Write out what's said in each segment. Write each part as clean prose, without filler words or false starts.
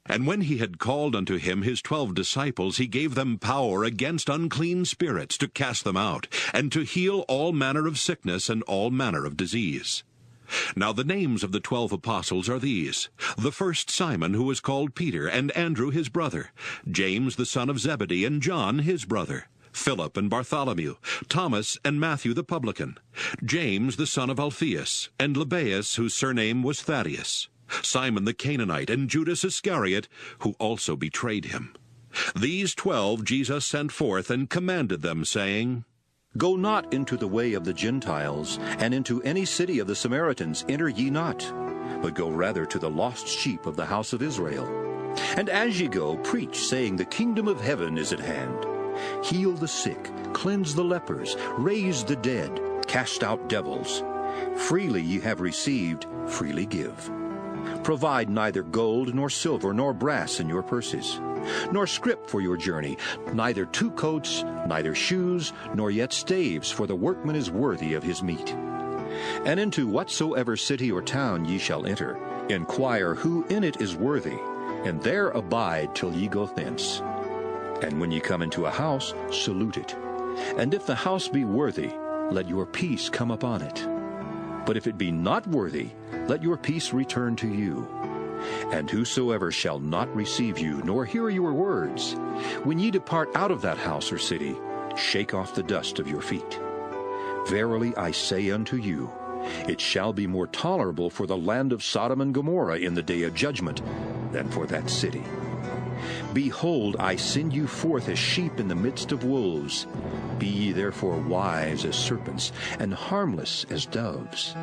And when he had called unto him his 12 disciples, he gave them power against unclean spirits to cast them out, and to heal all manner of sickness and all manner of disease. Now the names of the 12 apostles are these: the first Simon, who was called Peter, and Andrew his brother, James the son of Zebedee, and John his brother, Philip and Bartholomew, Thomas and Matthew the publican, James the son of Alphaeus, and Lebbaeus, whose surname was Thaddeus, Simon the Canaanite, and Judas Iscariot, who also betrayed him. These 12 Jesus sent forth, and commanded them, saying, Go not into the way of the Gentiles, and into any city of the Samaritans enter ye not, but go rather to the lost sheep of the house of Israel. And as ye go, preach, saying, The kingdom of heaven is at hand. Heal the sick, cleanse the lepers, raise the dead, cast out devils. Freely ye have received, freely give. Provide neither gold nor silver nor brass in your purses, nor scrip for your journey, neither 2 coats, neither shoes, nor yet staves, for the workman is worthy of his meat. And into whatsoever city or town ye shall enter, inquire who in it is worthy, and there abide till ye go thence. And when ye come into a house, salute it. And if the house be worthy, let your peace come upon it. But if it be not worthy, let your peace return to you. And whosoever shall not receive you, nor hear your words, when ye depart out of that house or city, shake off the dust of your feet. Verily I say unto you, it shall be more tolerable for the land of Sodom and Gomorrah in the day of judgment than for that city. Behold, I send you forth as sheep in the midst of wolves. Be ye therefore wise as serpents, and harmless as doves.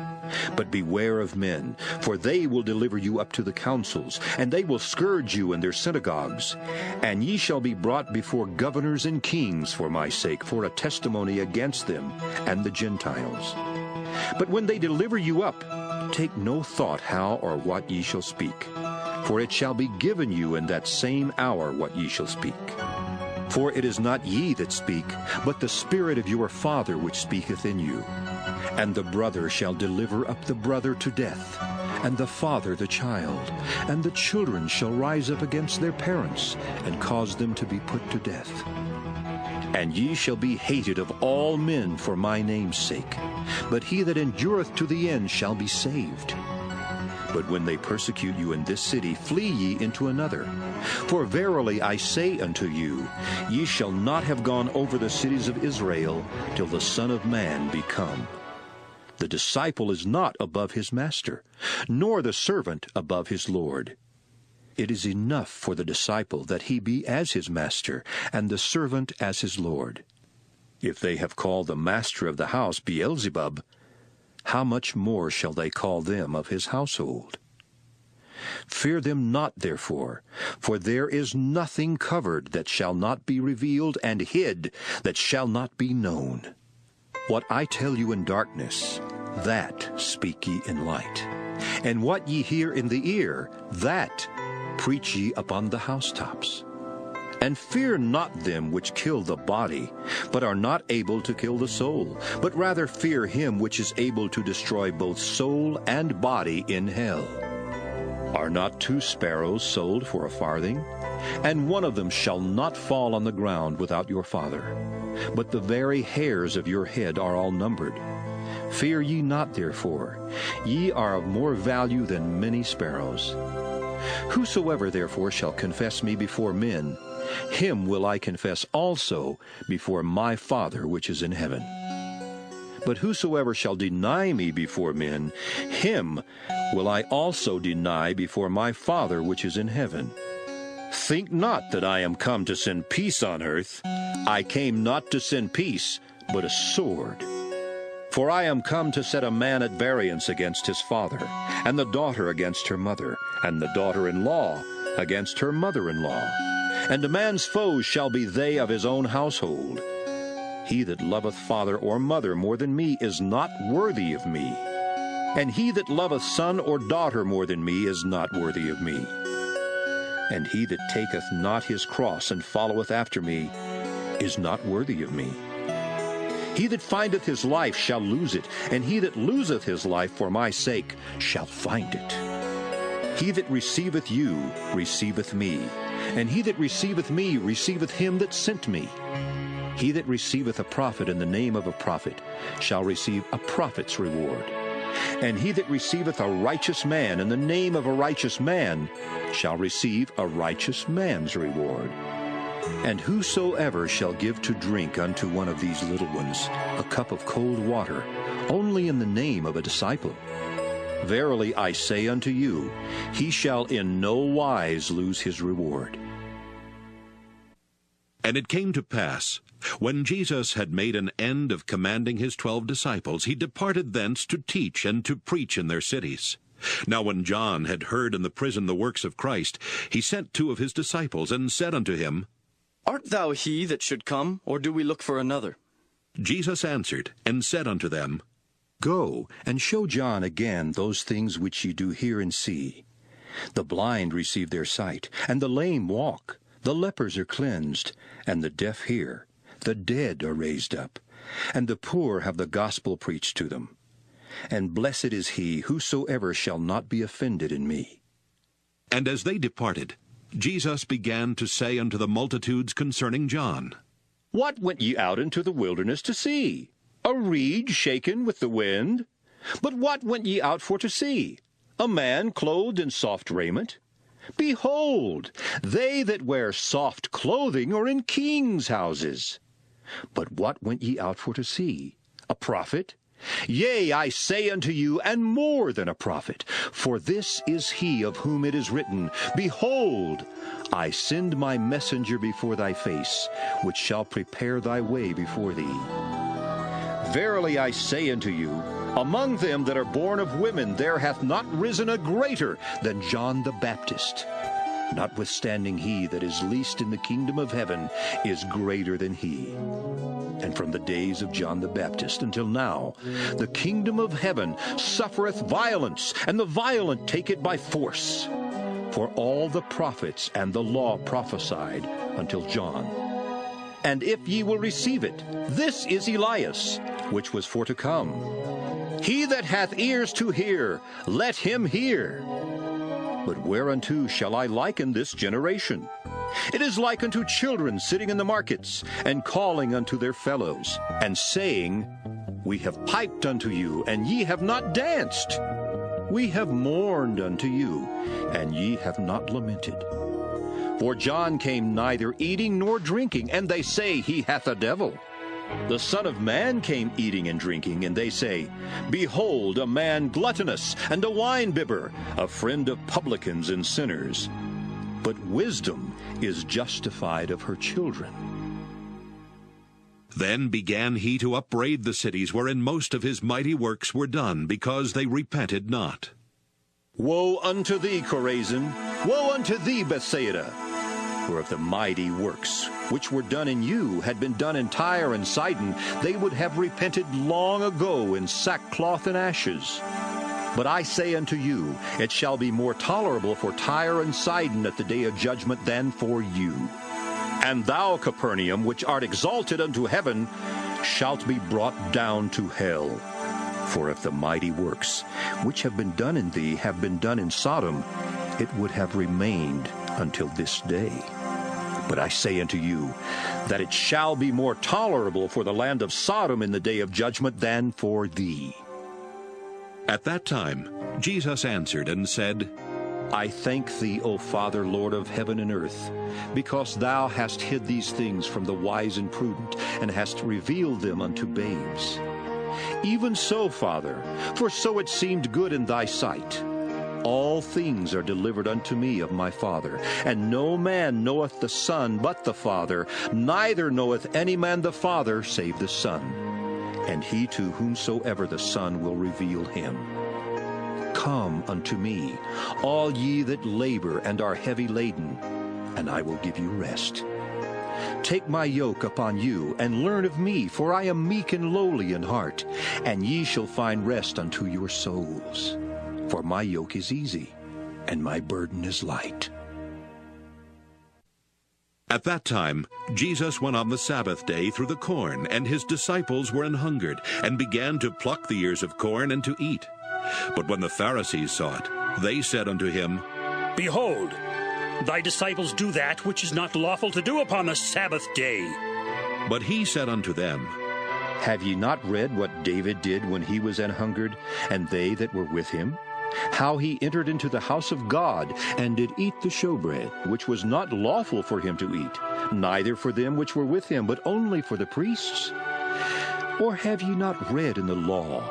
But beware of men, for they will deliver you up to the councils, and they will scourge you in their synagogues. And ye shall be brought before governors and kings for my sake, for a testimony against them and the Gentiles. But when they deliver you up, take no thought how or what ye shall speak. For it shall be given you in that same hour what ye shall speak. For it is not ye that speak, but the Spirit of your Father which speaketh in you. And the brother shall deliver up the brother to death, and the father the child, and the children shall rise up against their parents, and cause them to be put to death. And ye shall be hated of all men for my name's sake, but he that endureth to the end shall be saved. But when they persecute you in this city, flee ye into another. For verily I say unto you, ye shall not have gone over the cities of Israel till the Son of Man be come. The disciple is not above his master, nor the servant above his Lord. It is enough for the disciple that he be as his master, and the servant as his Lord. If they have called the master of the house Beelzebub, how much more shall they call them of his household? Fear them not, therefore, for there is nothing covered that shall not be revealed, and hid that shall not be known. What I tell you in darkness, that speak ye in light. And what ye hear in the ear, that preach ye upon the housetops. And fear not them which kill the body, but are not able to kill the soul, but rather fear him which is able to destroy both soul and body in hell. Are not 2 sparrows sold for a farthing? And one of them shall not fall on the ground without your Father. But the very hairs of your head are all numbered. Fear ye not, therefore. Ye are of more value than many sparrows. Whosoever therefore shall confess me before men, him will I confess also before my Father which is in heaven. But whosoever shall deny me before men, him will I also deny before my Father which is in heaven. Think not that I am come to send peace on earth. I came not to send peace, but a sword. For I am come to set a man at variance against his father, and the daughter against her mother, and the daughter-in-law against her mother-in-law. And a man's foes shall be they of his own household. He that loveth father or mother more than me is not worthy of me. And he that loveth son or daughter more than me is not worthy of me. And he that taketh not his cross and followeth after me is not worthy of me. He that findeth his life shall lose it, and he that loseth his life for my sake shall find it. He that receiveth you receiveth me, and he that receiveth me receiveth him that sent me. He that receiveth a prophet in the name of a prophet shall receive a prophet's reward. And he that receiveth a righteous man in the name of a righteous man shall receive a righteous man's reward. And whosoever shall give to drink unto one of these little ones a cup of cold water, only in the name of a disciple, verily I say unto you, he shall in no wise lose his reward. And it came to pass, when Jesus had made an end of commanding his 12 disciples, he departed thence to teach and to preach in their cities. Now when John had heard in the prison the works of Christ, he sent 2 of his disciples, and said unto him, Art thou he that should come, or do we look for another? Jesus answered, and said unto them, Go, and show John again those things which ye do hear and see. The blind receive their sight, and the lame walk. The lepers are cleansed, and the deaf hear. The dead are raised up, and the poor have the gospel preached to them. And blessed is he whosoever shall not be offended in me. And as they departed, Jesus began to say unto the multitudes concerning John, What went ye out into the wilderness to see? A reed shaken with the wind? But what went ye out for to see? A man clothed in soft raiment? Behold, they that wear soft clothing are in kings' houses. But what went ye out for to see? A prophet? Yea, I say unto you, and more than a prophet. For this is he of whom it is written, Behold, I send my messenger before thy face, which shall prepare thy way before thee. Verily I say unto you, among them that are born of women there hath not risen a greater than John the Baptist. Notwithstanding he that is least in the kingdom of heaven is greater than he. And from the days of John the Baptist until now, the kingdom of heaven suffereth violence, and the violent take it by force. For all the prophets and the law prophesied until John. And if ye will receive it, this is Elias, which was for to come. He that hath ears to hear, let him hear. But whereunto shall I liken this generation? It is like unto children sitting in the markets, and calling unto their fellows, and saying, We have piped unto you, and ye have not danced. We have mourned unto you, and ye have not lamented. For John came neither eating nor drinking, and they say he hath a devil. The Son of Man came eating and drinking, and they say, Behold, a man gluttonous, and a wine-bibber, a friend of publicans and sinners. But wisdom is justified of her children. Then began he to upbraid the cities wherein most of his mighty works were done, because they repented not. Woe unto thee, Chorazin! Woe unto thee, Bethsaida! For if the mighty works which were done in you had been done in Tyre and Sidon, they would have repented long ago in sackcloth and ashes. But I say unto you, it shall be more tolerable for Tyre and Sidon at the day of judgment than for you. And thou, Capernaum, which art exalted unto heaven, shalt be brought down to hell. For if the mighty works which have been done in thee have been done in Sodom, it would have remained until this day. But I say unto you, that it shall be more tolerable for the land of Sodom in the day of judgment than for thee. At that time Jesus answered and said, I thank thee, O Father, Lord of heaven and earth, because thou hast hid these things from the wise and prudent, and hast revealed them unto babes. Even so, Father, for so it seemed good in thy sight. All things are delivered unto me of my Father, and no man knoweth the Son but the Father, neither knoweth any man the Father save the Son, and he to whomsoever the Son will reveal him. Come unto me, all ye that labor and are heavy laden, and I will give you rest. Take my yoke upon you, and learn of me, for I am meek and lowly in heart, and ye shall find rest unto your souls. For my yoke is easy, and my burden is light. At that time Jesus went on the Sabbath day through the corn, and his disciples were an hungered, and began to pluck the ears of corn and to eat. But when the Pharisees saw it, they said unto him, Behold, thy disciples do that which is not lawful to do upon the Sabbath day. But he said unto them, Have ye not read what David did when he was an hungered, and they that were with him? How he entered into the house of God, and did eat the showbread, which was not lawful for him to eat, neither for them which were with him, but only for the priests? Or have ye not read in the law,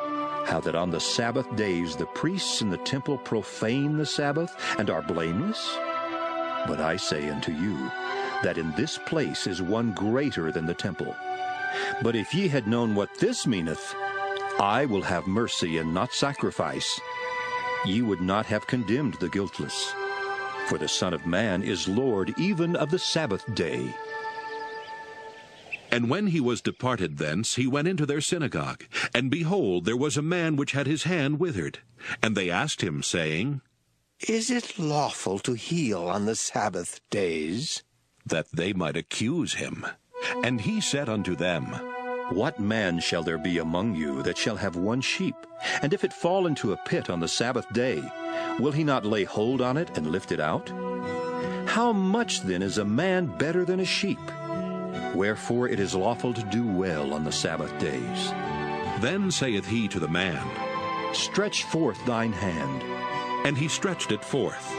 how that on the Sabbath days the priests in the temple profane the Sabbath, and are blameless? But I say unto you, that in this place is one greater than the temple. But if ye had known what this meaneth, I will have mercy and not sacrifice, ye would not have condemned the guiltless. For the Son of Man is Lord even of the Sabbath day. And when he was departed thence, he went into their synagogue. And behold, there was a man which had his hand withered. And they asked him, saying, Is it lawful to heal on the Sabbath days? That they might accuse him. And he said unto them, What man shall there be among you that shall have one sheep, and if it fall into a pit on the Sabbath day, will he not lay hold on it and lift it out? How much then is a man better than a sheep? Wherefore it is lawful to do well on the Sabbath days. Then saith he to the man, Stretch forth thine hand. And he stretched it forth,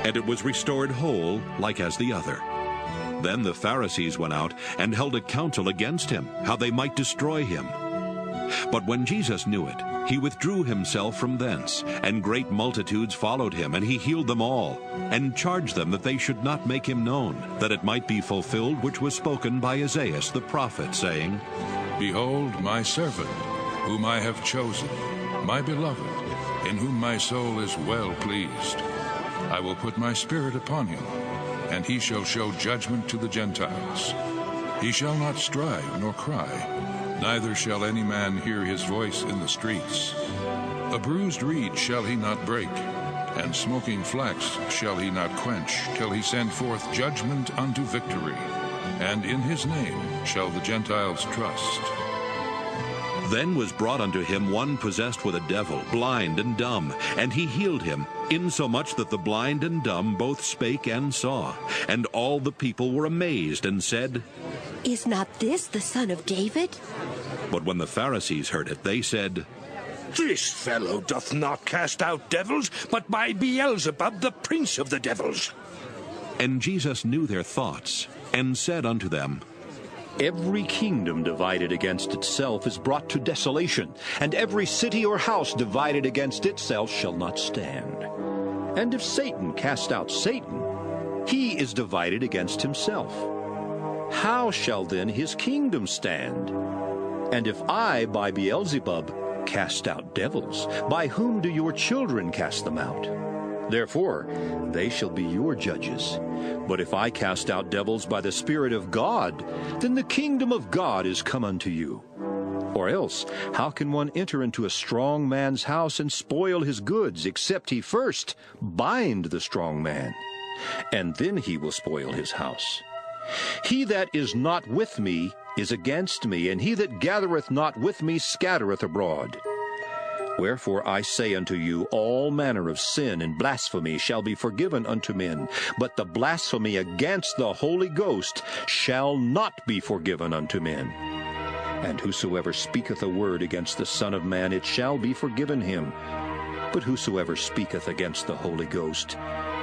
and it was restored whole, like as the other. Then the Pharisees went out and held a council against him, how they might destroy him. But when Jesus knew it, he withdrew himself from thence, and great multitudes followed him, and he healed them all, and charged them that they should not make him known, that it might be fulfilled which was spoken by Isaiah the prophet, saying, Behold my servant, whom I have chosen, my beloved, in whom my soul is well pleased. I will put my spirit upon him, and he shall show judgment to the Gentiles. He shall not strive nor cry, neither shall any man hear his voice in the streets. A bruised reed shall he not break, and smoking flax shall he not quench, till he send forth judgment unto victory. And in his name shall the Gentiles trust. Then was brought unto him one possessed with a devil, blind and dumb, and he healed him, insomuch that the blind and dumb both spake and saw. And all the people were amazed, and said, Is not this the son of David? But when the Pharisees heard it, they said, This fellow doth not cast out devils, but by Beelzebub, the prince of the devils. And Jesus knew their thoughts, and said unto them, Every kingdom divided against itself is brought to desolation, and every city or house divided against itself shall not stand. And if Satan cast out Satan, he is divided against himself. How shall then his kingdom stand? And if I, by Beelzebub, cast out devils, by whom do your children cast them out? Therefore, they shall be your judges. But if I cast out devils by the Spirit of God, then the kingdom of God is come unto you. Or else, how can one enter into a strong man's house and spoil his goods, except he first bind the strong man? And then he will spoil his house. He that is not with me is against me, and he that gathereth not with me scattereth abroad. Wherefore I say unto you, all manner of sin and blasphemy shall be forgiven unto men, but the blasphemy against the Holy Ghost shall not be forgiven unto men. And whosoever speaketh a word against the Son of Man, it shall be forgiven him. But whosoever speaketh against the Holy Ghost,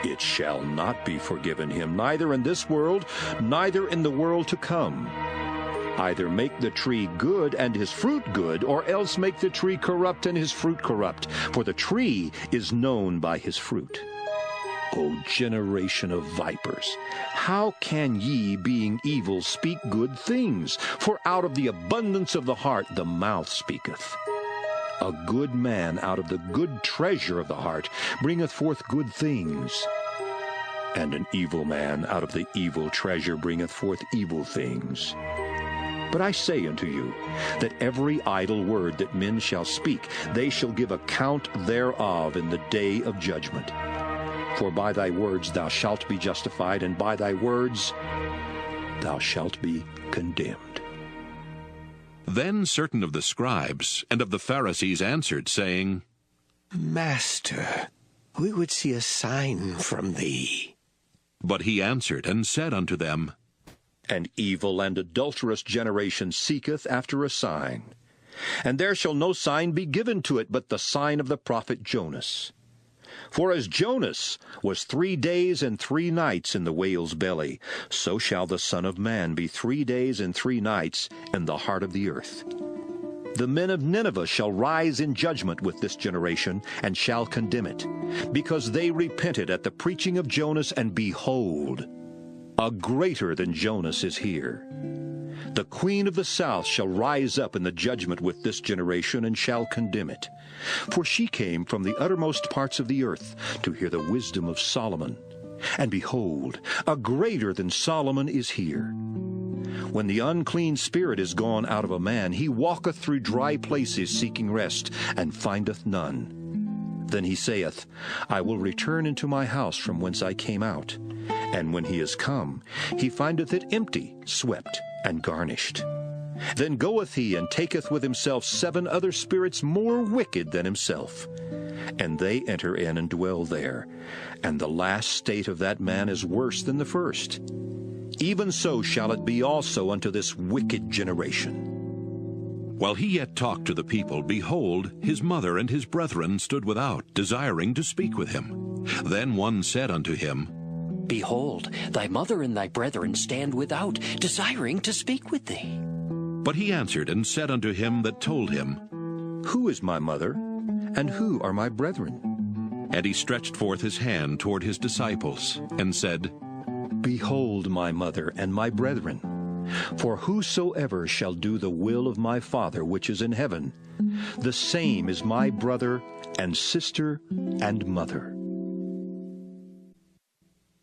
it shall not be forgiven him, neither in this world, neither in the world to come. Either make the tree good and his fruit good, or else make the tree corrupt and his fruit corrupt. For the tree is known by his fruit. O generation of vipers, how can ye, being evil, speak good things? For out of the abundance of the heart the mouth speaketh. A good man out of the good treasure of the heart bringeth forth good things. And an evil man out of the evil treasure bringeth forth evil things. But I say unto you, that every idle word that men shall speak, they shall give account thereof in the day of judgment. For by thy words thou shalt be justified, and by thy words thou shalt be condemned. Then certain of the scribes and of the Pharisees answered, saying, Master, we would see a sign from thee. But he answered and said unto them, An evil and adulterous generation seeketh after a sign. And there shall no sign be given to it but the sign of the prophet Jonas. For as Jonas was 3 days and 3 nights in the whale's belly, so shall the Son of Man be 3 days and 3 nights in the heart of the earth. The men of Nineveh shall rise in judgment with this generation, and shall condemn it, because they repented at the preaching of Jonas, and behold, a greater than Jonas is here. The queen of the south shall rise up in the judgment with this generation, and shall condemn it. For she came from the uttermost parts of the earth to hear the wisdom of Solomon. And behold, a greater than Solomon is here. When the unclean spirit is gone out of a man, he walketh through dry places seeking rest, and findeth none. Then he saith, I will return into my house from whence I came out. And when he is come, he findeth it empty, swept, and garnished. Then goeth he, and taketh with himself 7 other spirits more wicked than himself. And they enter in and dwell there. And the last state of that man is worse than the first. Even so shall it be also unto this wicked generation. While he yet talked to the people, behold, his mother and his brethren stood without, desiring to speak with him. Then one said unto him, Behold, thy mother and thy brethren stand without, desiring to speak with thee. But he answered and said unto him that told him, Who is my mother, and who are my brethren? And he stretched forth his hand toward his disciples, and said, Behold my mother and my brethren. For whosoever shall do the will of my Father which is in heaven, the same is my brother and sister and mother.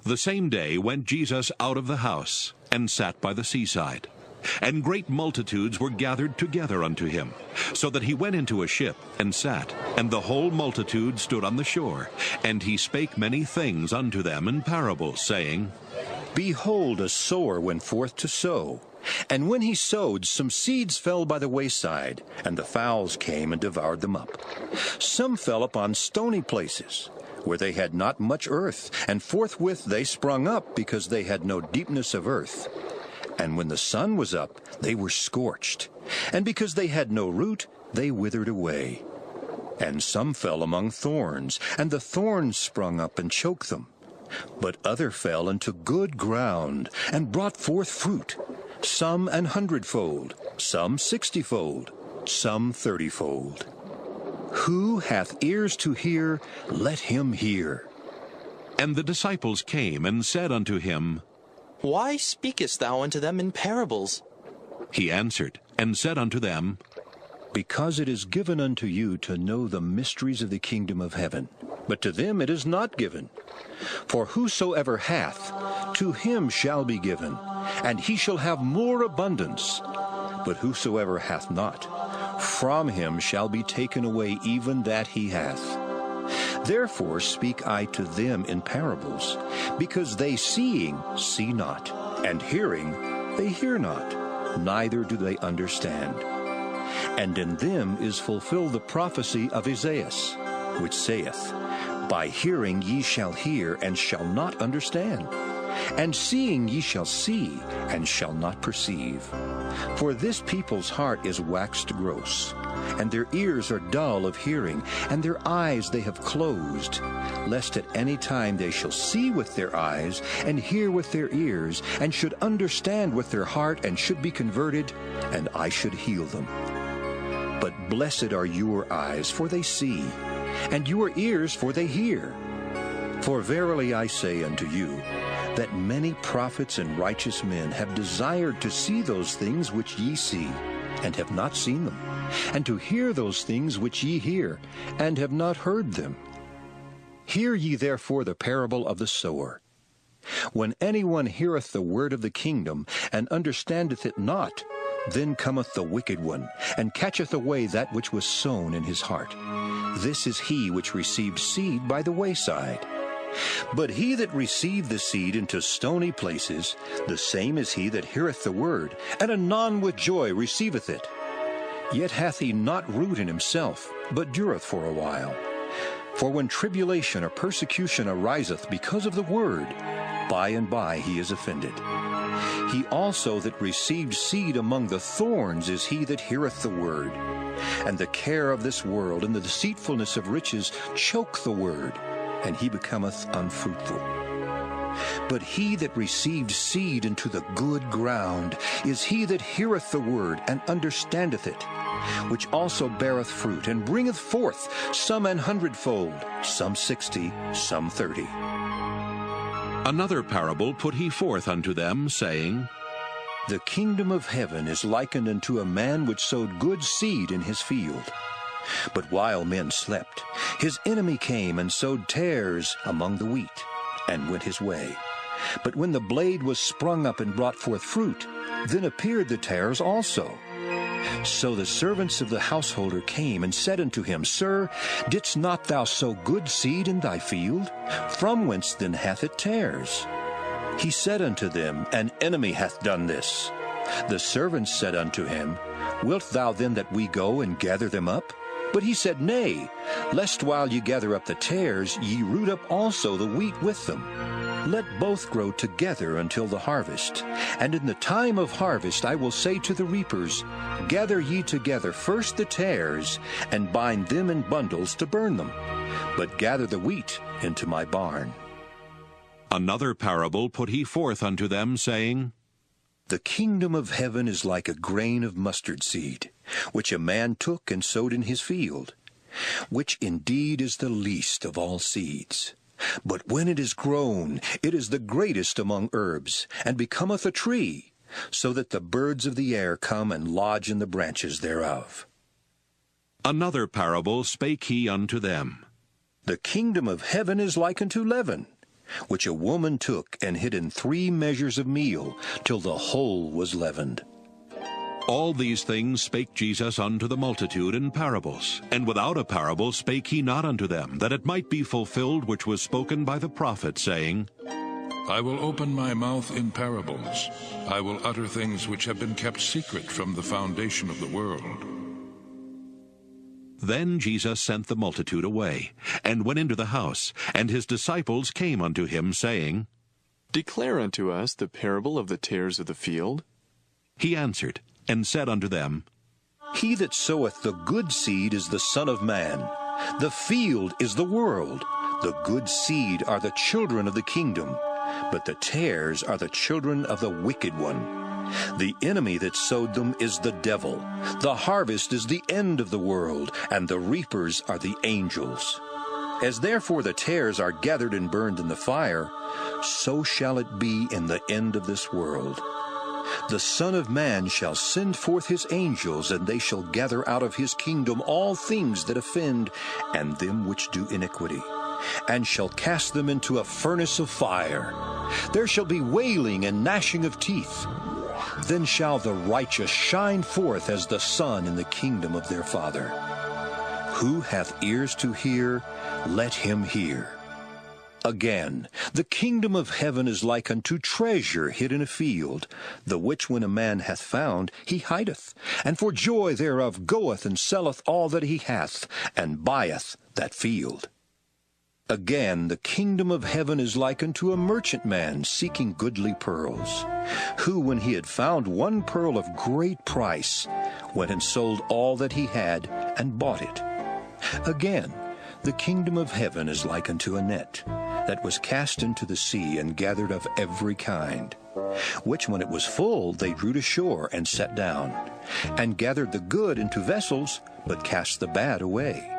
The same day went Jesus out of the house, and sat by the seaside. And great multitudes were gathered together unto him, so that he went into a ship, and sat, and the whole multitude stood on the shore. And he spake many things unto them in parables, saying, Behold, a sower went forth to sow. And when he sowed, some seeds fell by the wayside, and the fowls came and devoured them up. Some fell upon stony places, where they had not much earth, and forthwith they sprung up, because they had no deepness of earth. And when the sun was up, they were scorched, and because they had no root, they withered away. And some fell among thorns, and the thorns sprung up and choked them. But other fell into good ground, and brought forth fruit, some 100-fold, some 60-fold, some 30-fold. Who hath ears to hear, let him hear. And the disciples came and said unto him, Why speakest thou unto them in parables? He answered and said unto them, Because it is given unto you to know the mysteries of the kingdom of heaven, but to them it is not given. For whosoever hath, to him shall be given, and he shall have more abundance. But whosoever hath not, from him shall be taken away even that he hath. Therefore speak I to them in parables, because they seeing see not, and hearing they hear not, neither do they understand. And in them is fulfilled the prophecy of Isaiah, which saith, By hearing ye shall hear, and shall not understand. And seeing ye shall see, and shall not perceive. For this people's heart is waxed gross, and their ears are dull of hearing, and their eyes they have closed, lest at any time they shall see with their eyes, and hear with their ears, and should understand with their heart, and should be converted, and I should heal them. But blessed are your eyes, for they see, and your ears, for they hear. For verily I say unto you, that many prophets and righteous men have desired to see those things which ye see, and have not seen them, and to hear those things which ye hear, and have not heard them. Hear ye therefore the parable of the sower. When any one heareth the word of the kingdom, and understandeth it not, then cometh the wicked one, and catcheth away that which was sown in his heart. This is he which received seed by the wayside. But he that received the seed into stony places, the same is he that heareth the word, and anon with joy receiveth it. Yet hath he not root in himself, but dureth for a while. For when tribulation or persecution ariseth because of the word, by and by he is offended. He also that received seed among the thorns is he that heareth the word. And the care of this world and the deceitfulness of riches choke the word, and he becometh unfruitful. But he that received seed into the good ground is he that heareth the word and understandeth it, which also beareth fruit, and bringeth forth some 100-fold, some 60, some 30. Another parable put he forth unto them, saying, The kingdom of heaven is likened unto a man which sowed good seed in his field. But while men slept, his enemy came and sowed tares among the wheat, and went his way. But when the blade was sprung up and brought forth fruit, then appeared the tares also. So the servants of the householder came and said unto him, Sir, didst not thou sow good seed in thy field? From whence then hath it tares? He said unto them, An enemy hath done this. The servants said unto him, Wilt thou then that we go and gather them up? But he said, Nay, lest while ye gather up the tares, ye root up also the wheat with them. Let both grow together until the harvest. And in the time of harvest I will say to the reapers, Gather ye together first the tares, and bind them in bundles to burn them, but gather the wheat into my barn. Another parable put he forth unto them, saying, The kingdom of heaven is like a grain of mustard seed, which a man took and sowed in his field, which indeed is the least of all seeds. But when it is grown, it is the greatest among herbs, and becometh a tree, so that the birds of the air come and lodge in the branches thereof. Another parable spake he unto them. The kingdom of heaven is like unto leaven, which a woman took and hid in 3 measures of meal, till the whole was leavened. All these things spake Jesus unto the multitude in parables, and without a parable spake he not unto them, that it might be fulfilled which was spoken by the prophet, saying, I will open my mouth in parables. I will utter things which have been kept secret from the foundation of the world. Then Jesus sent the multitude away, and went into the house, and his disciples came unto him, saying, Declare unto us the parable of the tares of the field. He answered, and said unto them, He that soweth the good seed is the Son of Man. The field is the world. The good seed are the children of the kingdom, but the tares are the children of the wicked one. The enemy that sowed them is the devil. The harvest is the end of the world, and the reapers are the angels. As therefore the tares are gathered and burned in the fire, so shall it be in the end of this world. The Son of Man shall send forth his angels, and they shall gather out of his kingdom all things that offend, and them which do iniquity, and shall cast them into a furnace of fire. There shall be wailing and gnashing of teeth. Then shall the righteous shine forth as the sun in the kingdom of their Father. Who hath ears to hear, let him hear. Again, the kingdom of heaven is like unto treasure hid in a field, the which when a man hath found, he hideth, and for joy thereof goeth and selleth all that he hath, and buyeth that field. Again, the kingdom of heaven is like unto a merchantman seeking goodly pearls, who, when he had found one pearl of great price, went and sold all that he had, and bought it. Again, the kingdom of heaven is like unto a net, that was cast into the sea, and gathered of every kind, which when it was full they drew to shore, and set down, and gathered the good into vessels, but cast the bad away.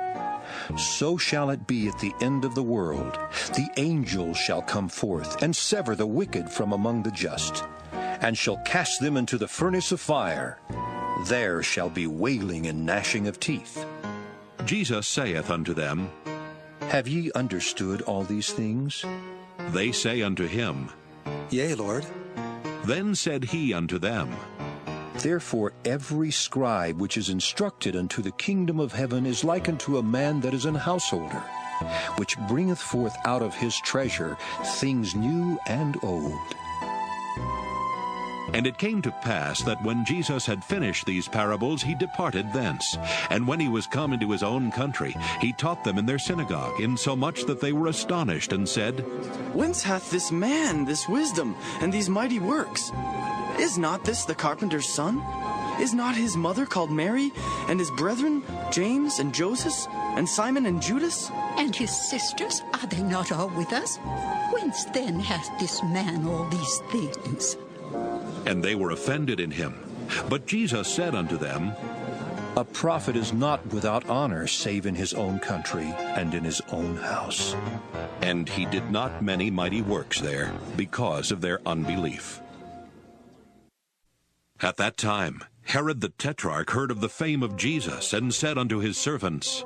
So shall it be at the end of the world. The angels shall come forth, and sever the wicked from among the just, and shall cast them into the furnace of fire. There shall be wailing and gnashing of teeth. Jesus saith unto them, Have ye understood all these things? They say unto him, Yea, Lord. Then said he unto them, Therefore every scribe which is instructed unto the kingdom of heaven is like unto a man that is an householder, which bringeth forth out of his treasure things new and old. And it came to pass that when Jesus had finished these parables, he departed thence. And when he was come into his own country, he taught them in their synagogue, insomuch that they were astonished, and said, Whence hath this man this wisdom and these mighty works? Is not this the carpenter's son? Is not his mother called Mary, and his brethren James and Joseph, and Simon and Judas? And his sisters, are they not all with us? Whence then hath this man all these things? And they were offended in him. But Jesus said unto them, A prophet is not without honor save in his own country and in his own house. And he did not many mighty works there, because of their unbelief. At that time Herod the Tetrarch heard of the fame of Jesus, and said unto his servants,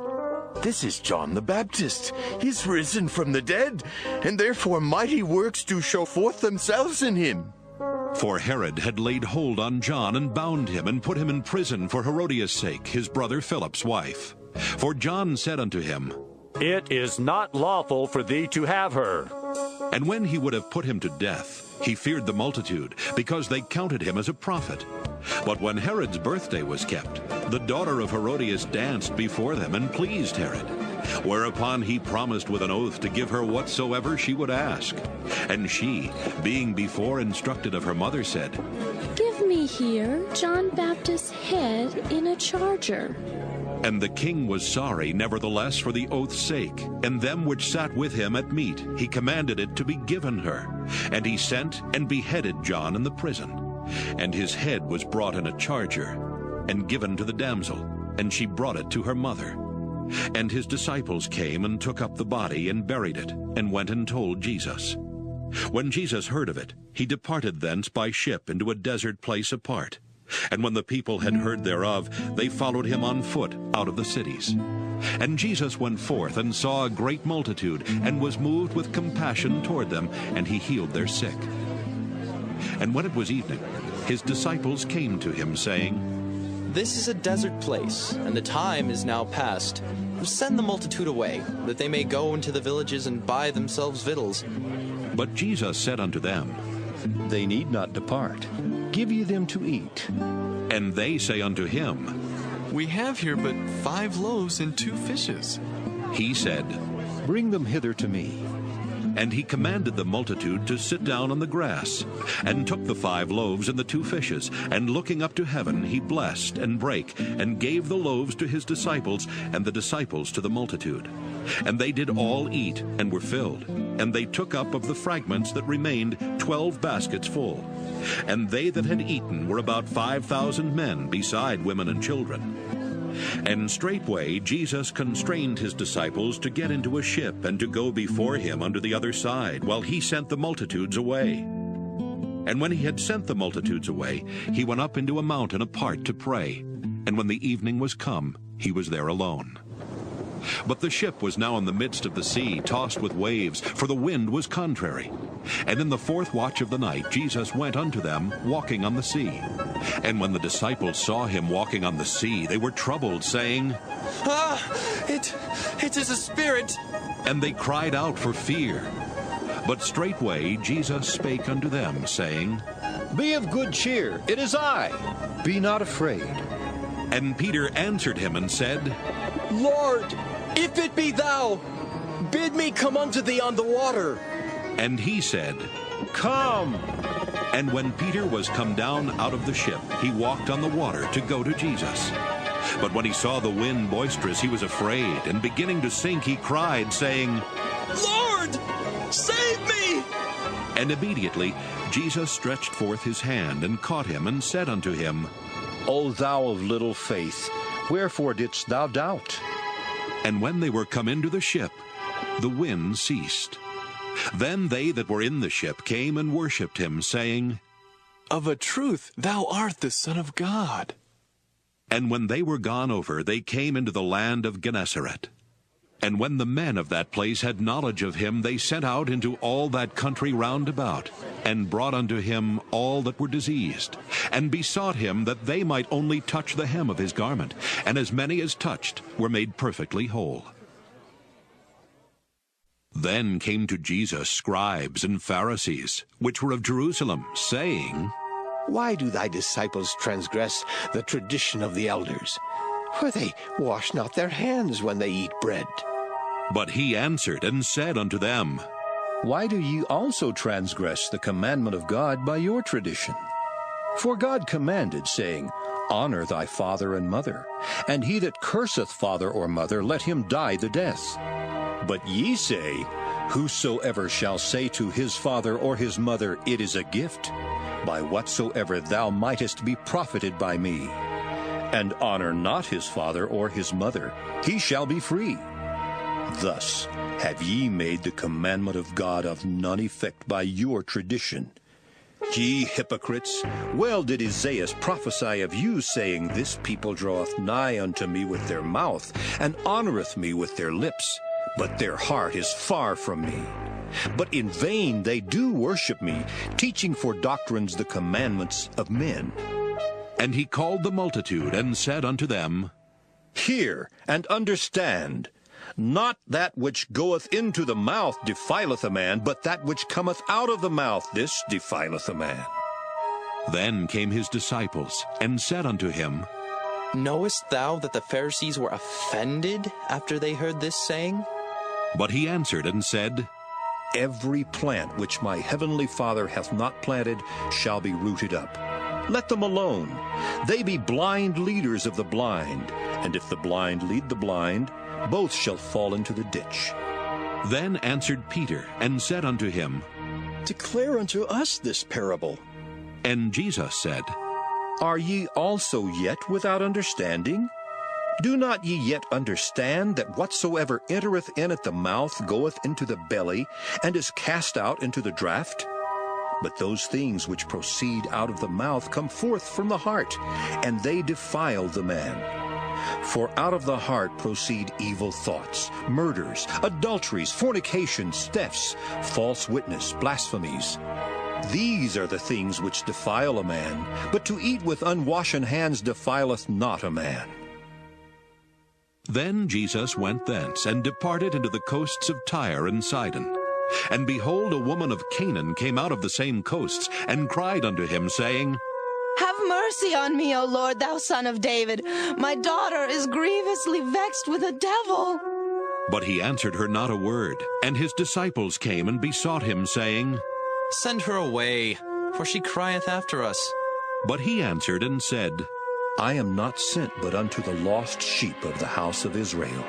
This is John the Baptist. He is risen from the dead, and therefore mighty works do show forth themselves in him. For Herod had laid hold on John, and bound him, and put him in prison for Herodias' sake, his brother Philip's wife. For John said unto him, It is not lawful for thee to have her. And when he would have put him to death, he feared the multitude, because they counted him as a prophet. But when Herod's birthday was kept, the daughter of Herodias danced before them, and pleased Herod. Whereupon he promised with an oath to give her whatsoever she would ask. And she, being before instructed of her mother, said, Give me here John Baptist's head in a charger. And the king was sorry, nevertheless, for the oath's sake. And them which sat with him at meat, he commanded it to be given her. And he sent and beheaded John in the prison. And his head was brought in a charger, and given to the damsel, and she brought it to her mother. And his disciples came and took up the body, and buried it, and went and told Jesus. When Jesus heard of it, he departed thence by ship into a desert place apart. And when the people had heard thereof, they followed him on foot out of the cities. And Jesus went forth, and saw a great multitude, and was moved with compassion toward them, and he healed their sick. And when it was evening, his disciples came to him, saying, This is a desert place, and the time is now past. Send the multitude away, that they may go into the villages and buy themselves victuals. But Jesus said unto them, They need not depart. Give ye them to eat. And they say unto him, We have here but 5 loaves and 2 fishes. He said, Bring them hither to me. And he commanded the multitude to sit down on the grass, and took the 5 loaves and the 2 fishes, and looking up to heaven, he blessed, and brake, and gave the loaves to his disciples, and the disciples to the multitude. And they did all eat, and were filled. And they took up of the fragments that remained 12 baskets full. And they that had eaten were about 5,000 men, beside women and children. And straightway Jesus constrained his disciples to get into a ship, and to go before him unto the other side, while he sent the multitudes away. And when he had sent the multitudes away, he went up into a mountain apart to pray. And when the evening was come, he was there alone. But the ship was now in the midst of the sea, tossed with waves, for the wind was contrary. And in the 4th watch of the night Jesus went unto them, walking on the sea. And when the disciples saw him walking on the sea, they were troubled, saying, It is a spirit. And they cried out for fear. But straightway Jesus spake unto them, saying, Be of good cheer, it is I. Be not afraid. And Peter answered him and said, Lord, if it be thou, bid me come unto thee on the water. And he said, Come. And when Peter was come down out of the ship, he walked on the water to go to Jesus. But when he saw the wind boisterous, he was afraid, and beginning to sink, he cried, saying, Lord, save me! And immediately Jesus stretched forth his hand, and caught him, and said unto him, O thou of little faith, wherefore didst thou doubt? And when they were come into the ship, the wind ceased. Then they that were in the ship came and worshipped him, saying, Of a truth, thou art the Son of God. And when they were gone over, they came into the land of Gennesaret. And when the men of that place had knowledge of him, they sent out into all that country round about, and brought unto him all that were diseased, and besought him that they might only touch the hem of his garment. And as many as touched were made perfectly whole. Then came to Jesus scribes and Pharisees, which were of Jerusalem, saying, why do thy disciples transgress the tradition of the elders? For they wash not their hands when they eat bread. But he answered and said unto them, Why do ye also transgress the commandment of God by your tradition? For God commanded, saying, Honor thy father and mother, and he that curseth father or mother, let him die the death. But ye say, Whosoever shall say to his father or his mother, It is a gift, by whatsoever thou mightest be profited by me, and honor not his father or his mother, he shall be free. Thus have ye made the commandment of God of none effect by your tradition. Ye hypocrites, well did Isaiah prophesy of you, saying, This people draweth nigh unto me with their mouth, and honoreth me with their lips, but their heart is far from me. But in vain they do worship me, teaching for doctrines the commandments of men. And he called the multitude, and said unto them, Hear and understand. Not that which goeth into the mouth defileth a man, but that which cometh out of the mouth, this defileth a man. Then came his disciples, and said unto him, Knowest thou that the Pharisees were offended after they heard this saying? But he answered and said, Every plant which my heavenly Father hath not planted shall be rooted up. Let them alone. They be blind leaders of the blind, and if the blind lead the blind, both shall fall into the ditch. Then answered Peter, and said unto him, Declare unto us this parable. And Jesus said, Are ye also yet without understanding? Do not ye yet understand that whatsoever entereth in at the mouth goeth into the belly, and is cast out into the draught? But those things which proceed out of the mouth come forth from the heart, and they defile the man. For out of the heart proceed evil thoughts, murders, adulteries, fornications, thefts, false witness, blasphemies. These are the things which defile a man, but to eat with unwashen hands defileth not a man. Then Jesus went thence, and departed into the coasts of Tyre and Sidon. And behold, a woman of Canaan came out of the same coasts, and cried unto him, saying, Have mercy on me, O Lord, thou Son of David. My daughter is grievously vexed with a devil. But he answered her not a word. And his disciples came and besought him, saying, Send her away, for she crieth after us. But he answered and said, I am not sent but unto the lost sheep of the house of Israel.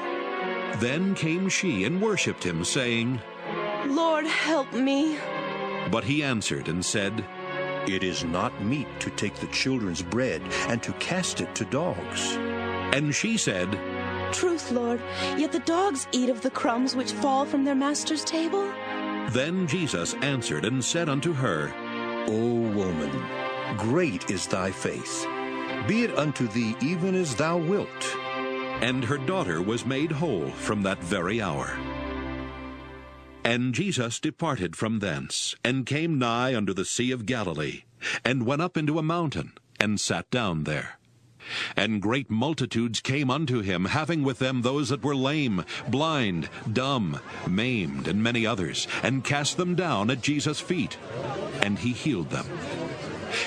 Then came she and worshipped him, saying, Lord, help me. But he answered and said, It is not meet to take the children's bread and to cast it to dogs. And she said, Truth, Lord, yet the dogs eat of the crumbs which fall from their master's table. Then Jesus answered and said unto her, O woman, great is thy faith. Be it unto thee even as thou wilt. And her daughter was made whole from that very hour. And Jesus departed from thence, and came nigh unto the Sea of Galilee, and went up into a mountain, and sat down there. And great multitudes came unto him, having with them those that were lame, blind, dumb, maimed, and many others, and cast them down at Jesus' feet. And he healed them.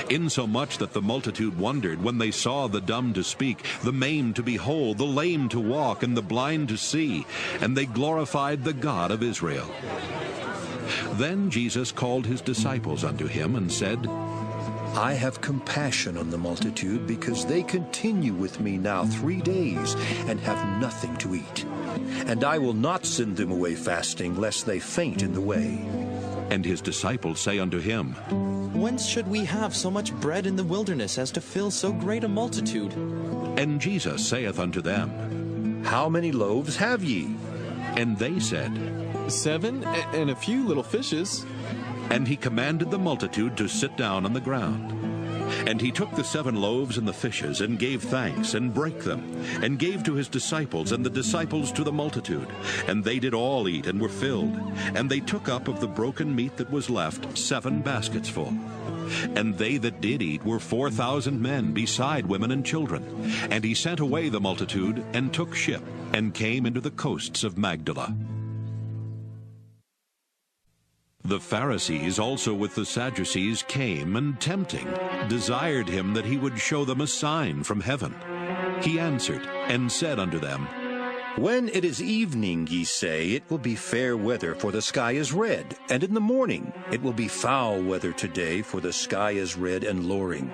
Insomuch that the multitude wondered when they saw the dumb to speak, the maimed to be whole, the lame to walk, and the blind to see, and they glorified the God of Israel. Then Jesus called his disciples unto him, and said, I have compassion on the multitude, because they continue with me now 3 days, and have nothing to eat. And I will not send them away fasting, lest they faint in the way. And his disciples say unto him, Whence should we have so much bread in the wilderness as to fill so great a multitude? And Jesus saith unto them, How many loaves have ye? And they said, 7, and a few little fishes. And he commanded the multitude to sit down on the ground. And he took the 7 loaves and the fishes, and gave thanks, and brake them, and gave to his disciples, and the disciples to the multitude. And they did all eat, and were filled. And they took up of the broken meat that was left 7 baskets full. And they that did eat were 4,000 men, beside women and children. And he sent away the multitude, and took ship, and came into the coasts of Magdala. The Pharisees also with the Sadducees came, and tempting, desired him that he would show them a sign from heaven. He answered and said unto them, When it is evening, ye say, it will be fair weather, for the sky is red. And in the morning it will be foul weather today, for the sky is red and lowering.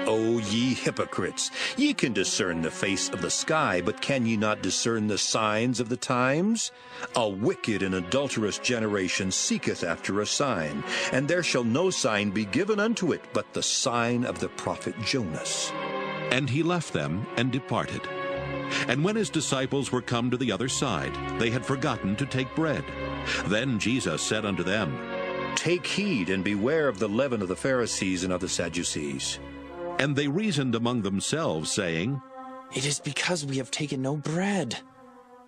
O ye hypocrites, ye can discern the face of the sky, but can ye not discern the signs of the times? A wicked and adulterous generation seeketh after a sign, and there shall no sign be given unto it, but the sign of the prophet Jonas. And he left them and departed. And when his disciples were come to the other side, they had forgotten to take bread. Then Jesus said unto them, Take heed and beware of the leaven of the Pharisees and of the Sadducees. And they reasoned among themselves, saying, It is because we have taken no bread.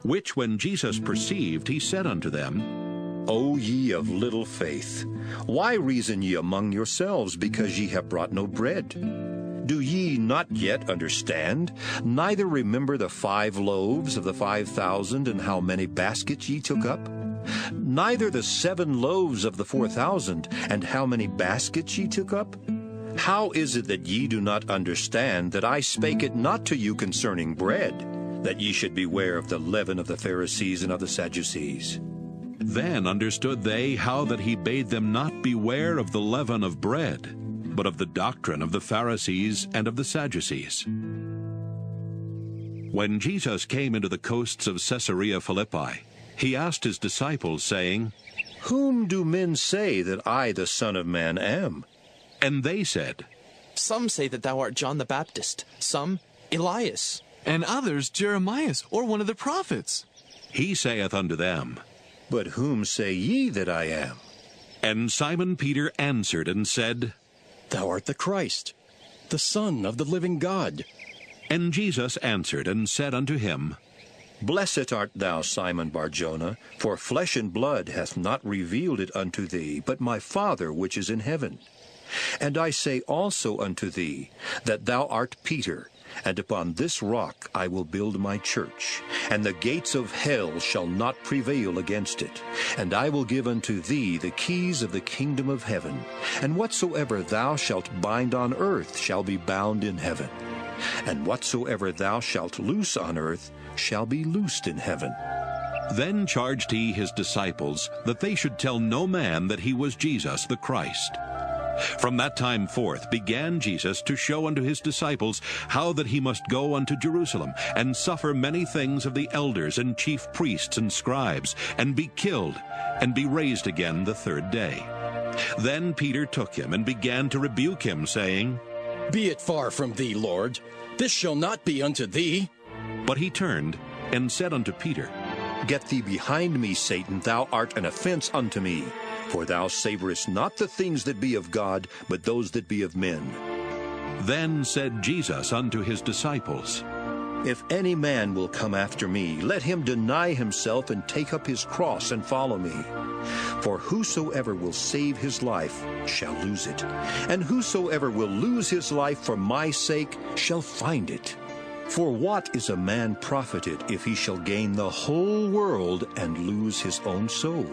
Which when Jesus perceived, he said unto them, O ye of little faith, why reason ye among yourselves, because ye have brought no bread? Do ye not yet understand, neither remember the 5 loaves of the 5,000, and how many baskets ye took up? Neither the 7 loaves of the 4,000, and how many baskets ye took up? How is it that ye do not understand that I spake it not to you concerning bread, that ye should beware of the leaven of the Pharisees and of the Sadducees? Then understood they how that he bade them not beware of the leaven of bread, but of the doctrine of the Pharisees and of the Sadducees. When Jesus came into the coasts of Caesarea Philippi, he asked his disciples, saying, Whom do men say that I, the Son of Man, am? And they said, Some say that thou art John the Baptist, some Elias, and others Jeremiah, or one of the prophets. He saith unto them, But whom say ye that I am? And Simon Peter answered and said, Thou art the Christ, the Son of the living God. And Jesus answered and said unto him, Blessed art thou, Simon Bar-Jonah, for flesh and blood hath not revealed it unto thee, but my Father which is in heaven. And I say also unto thee, that thou art Peter, and upon this rock I will build my church, and the gates of hell shall not prevail against it. And I will give unto thee the keys of the kingdom of heaven. And whatsoever thou shalt bind on earth shall be bound in heaven, and whatsoever thou shalt loose on earth shall be loosed in heaven. Then charged he his disciples that they should tell no man that he was Jesus the Christ. From that time forth began Jesus to show unto his disciples how that he must go unto Jerusalem, and suffer many things of the elders and chief priests and scribes, and be killed, and be raised again the 3rd day. Then Peter took him, and began to rebuke him, saying, Be it far from thee, Lord. This shall not be unto thee. But he turned, and said unto Peter, Get thee behind me, Satan, thou art an offense unto me. For thou savorest not the things that be of God, but those that be of men. Then said Jesus unto his disciples, If any man will come after me, let him deny himself and take up his cross and follow me. For whosoever will save his life shall lose it, and whosoever will lose his life for my sake shall find it. For what is a man profited if he shall gain the whole world and lose his own soul?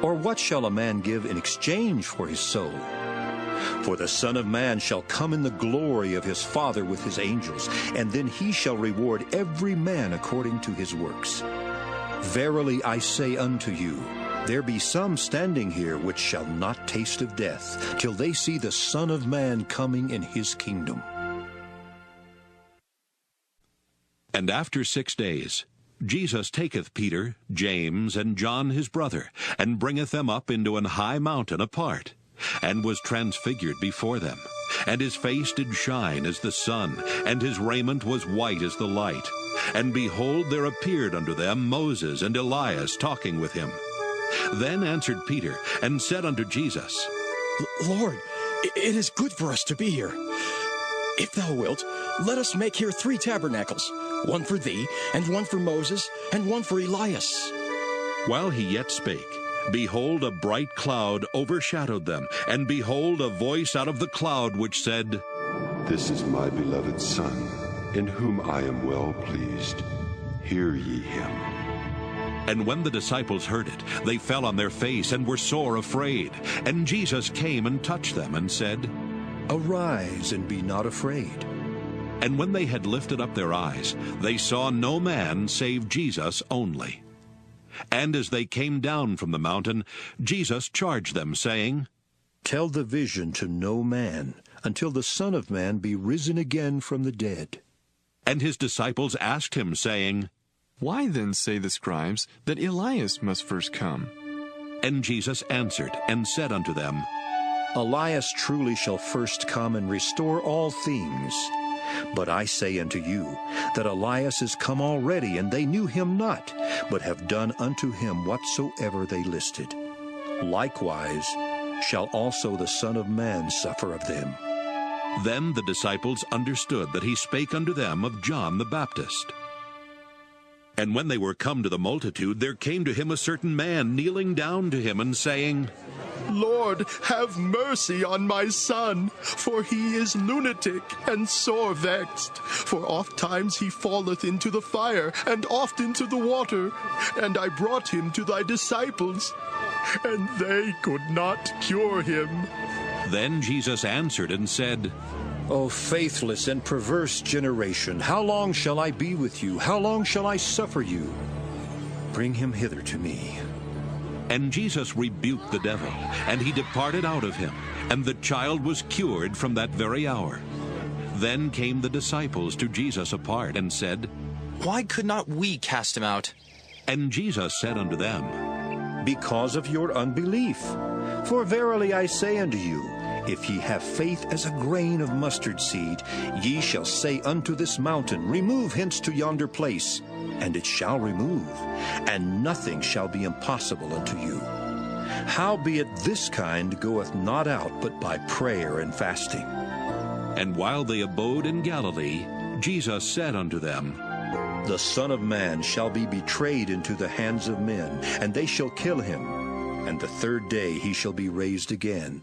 Or what shall a man give in exchange for his soul? For the Son of Man shall come in the glory of his Father with his angels, and then he shall reward every man according to his works. Verily I say unto you, there be some standing here which shall not taste of death, till they see the Son of Man coming in his kingdom. And after 6 days, Jesus taketh Peter, James, and John his brother, and bringeth them up into an high mountain apart, and was transfigured before them. And his face did shine as the sun, and his raiment was white as the light. And behold, there appeared unto them Moses and Elias talking with him. Then answered Peter, and said unto Jesus, Lord, it is good for us to be here. If thou wilt, let us make here 3 tabernacles, one for thee, and one for Moses, and one for Elias. While he yet spake, behold, a bright cloud overshadowed them, and behold, a voice out of the cloud which said, This is my beloved Son, in whom I am well pleased. Hear ye him. And when the disciples heard it, they fell on their face and were sore afraid. And Jesus came and touched them and said, Arise and be not afraid. And when they had lifted up their eyes, they saw no man save Jesus only. And as they came down from the mountain, Jesus charged them, saying, Tell the vision to no man, until the Son of Man be risen again from the dead. And his disciples asked him, saying, Why then say the scribes that Elias must first come? And Jesus answered and said unto them, Elias truly shall first come and restore all things. But I say unto you, that Elias is come already, and they knew him not, but have done unto him whatsoever they listed. Likewise shall also the Son of Man suffer of them. Then the disciples understood that he spake unto them of John the Baptist. And when they were come to the multitude, there came to him a certain man, kneeling down to him, and saying, Lord, have mercy on my son, for he is lunatic and sore vexed. For oft times he falleth into the fire, and oft into the water. And I brought him to thy disciples, and they could not cure him. Then Jesus answered and said, O faithless and perverse generation, how long shall I be with you? How long shall I suffer you? Bring him hither to me. And Jesus rebuked the devil, and he departed out of him, and the child was cured from that very hour. Then came the disciples to Jesus apart, and said, Why could not we cast him out? And Jesus said unto them, Because of your unbelief. For verily I say unto you, if ye have faith as a grain of mustard seed, ye shall say unto this mountain, Remove hence to yonder place, and it shall remove, and nothing shall be impossible unto you. Howbeit this kind goeth not out but by prayer and fasting. And while they abode in Galilee, Jesus said unto them, The Son of Man shall be betrayed into the hands of men, and they shall kill him, and the third day he shall be raised again.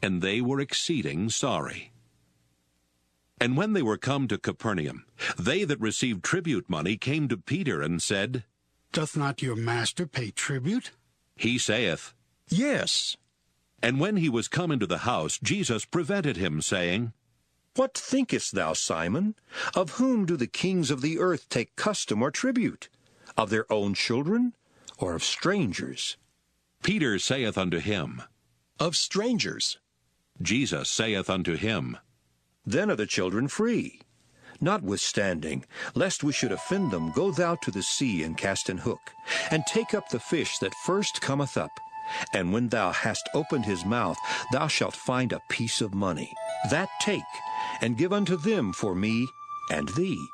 And they were exceeding sorry. And when they were come to Capernaum, they that received tribute money came to Peter and said, Doth not your master pay tribute? He saith, Yes. And when he was come into the house, Jesus prevented him, saying, What thinkest thou, Simon? Of whom do the kings of the earth take custom or tribute? Of their own children, or of strangers? Peter saith unto him, Of strangers. Jesus saith unto him, Then are the children free. Notwithstanding, lest we should offend them, go thou to the sea and cast an hook, and take up the fish that first cometh up. And when thou hast opened his mouth, thou shalt find a piece of money. That take, and give unto them for me and thee.